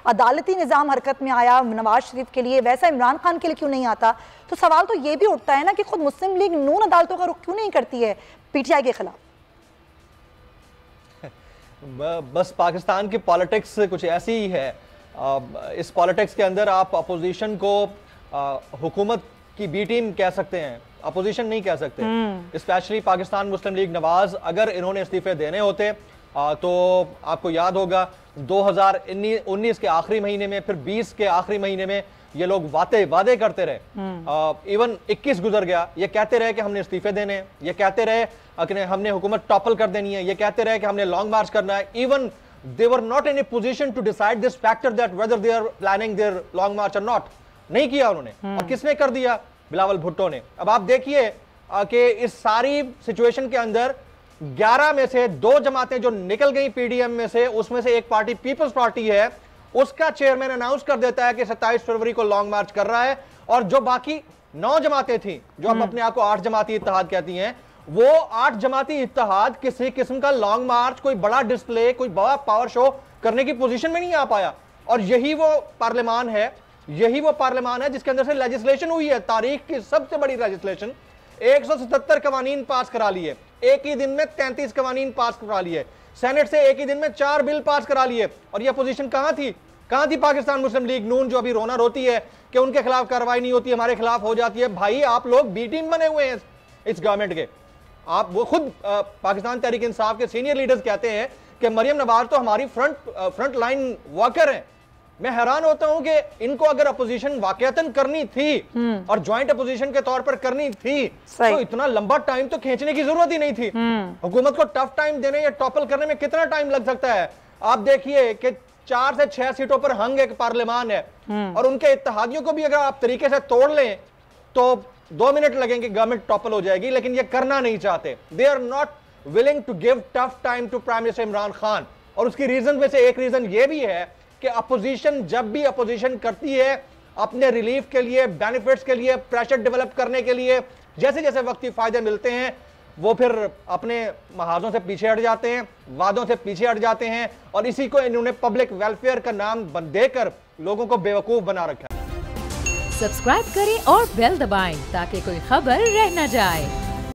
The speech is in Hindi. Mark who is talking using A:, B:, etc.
A: अदालती निज़ाम हरकत में आया नवाज शरीफ के लिए, वैसा इमरान खान के लिए क्यों नहीं आता? तो सवाल तो ये भी उठता है ना कि खुद मुस्लिम लीग नून अदालतों का रुख क्यों नहीं करती है पीटीआई के खिलाफ?
B: बस पाकिस्तान की पॉलिटिक्स कुछ ऐसी ही है। इस पॉलिटिक्स के अंदर आप अपोजिशन को हुकूमत की बी टीम कह सकते हैं, अपोजिशन नहीं कह सकते। स्पेशली पाकिस्तान मुस्लिम लीग नवाज, अगर इन्होंने इस्तीफे देने होते तो आपको याद होगा 2019 के आखिरी महीने में, फिर 20 के आखिरी महीने में ये लोग वादे करते रहे। इवन 21 गुजर गया, ये कहते रहे कि हमने इस्तीफे देने हैं, ये कहते रहे कि हमने हुकूमत टॉपल कर देनी है, ये कहते रहे कि हमने लॉन्ग मार्च करना है। Even they were not in a position to decide this factor that whether they are planning their long march और नॉट। नहीं किया उन्होंने। और किसने कर दिया? बिलावल भुट्टो ने। अब आप देखिए कि इस सारी सिचुएशन के अंदर 11 में से 2 जमातें जो निकल गई पीडीएम में से, उसमें से एक पार्टी पीपल्स पार्टी है, उसका चेयरमैन अनाउंस कर देता है कि 27 फरवरी को लॉन्ग मार्च कर रहा है। और जो बाकी 9 जमातें थी, जो हम अपने आप को 8 जमाती इत्तेहाद कहती हैं, वो 8 जमाती इत्तेहाद किसी किस्म का लॉन्ग मार्च, कोई बड़ा डिस्प्ले, कोई बड़ा पावर शो करने की पोजीशन में नहीं आ पाया। और यही वो पार्लियामान है, यही वो पार्लियामान है जिसके अंदर से लेजिस्लेशन हुई है, तारीख की सबसे बड़ी लेजिस्लेशन। 177 कवानीन पास करा लिए, एक ही दिन में 33 कवानीन पास करा लिए, सेनेट से एक ही दिन में 4 बिल पास करा लिए। और ये पोजीशन कहां थी? कहां थी पाकिस्तान मुस्लिम लीग नून, जो अभी रोना रोती है कि उनके खिलाफ कार्रवाई नहीं होती, हमारे खिलाफ हो जाती है। भाई आप लोग बी टीम बने हुए हैं इस गवर्नमेंट के। आप वो खुद पाकिस्तान तहरीक इंसाफ के सीनियर लीडर्स कहते हैं कि मरियम नवाज तो हमारी फ्रंट लाइन वर्कर हैं। मैं हैरान होता हूं कि इनको अगर अपोजिशन वाकईतन करनी थी और ज्वाइंट अपोजिशन के तौर पर करनी थी तो इतना लंबा टाइम तो खींचने की जरूरत ही नहीं थी। हुकूमत को टफ टाइम देने या टॉपल करने में कितना टाइम लग सकता है? आप देखिए कि 4 से 6 सीटों पर हंग एक पार्लियामान है और उनके इत्तेहादियों को भी अगर आप तरीके से तोड़ लें तो 2 मिनट लगेंगे, गवर्नमेंट टॉपल हो जाएगी। लेकिन ये करना नहीं चाहते। They are not willing to give tough time to prime minister Imran Khan. और उसकी रीजन में से एक रीजन ये भी है कि अपोजिशन जब भी अपोजिशन करती है अपने रिलीफ के लिए, बेनिफिट्स के लिए, प्रेशर डेवलप करने के लिए, जैसे जैसे वक्ती फायदे मिलते हैं वो फिर अपने महाजों से पीछे हट जाते हैं, वादों से पीछे हट जाते हैं। और इसी को इन्होंने पब्लिक वेलफेयर का नाम देकर लोगों को बेवकूफ बना रखा है।
C: सब्सक्राइब करें और बेल दबाएं ताकि कोई खबर रह न जाए।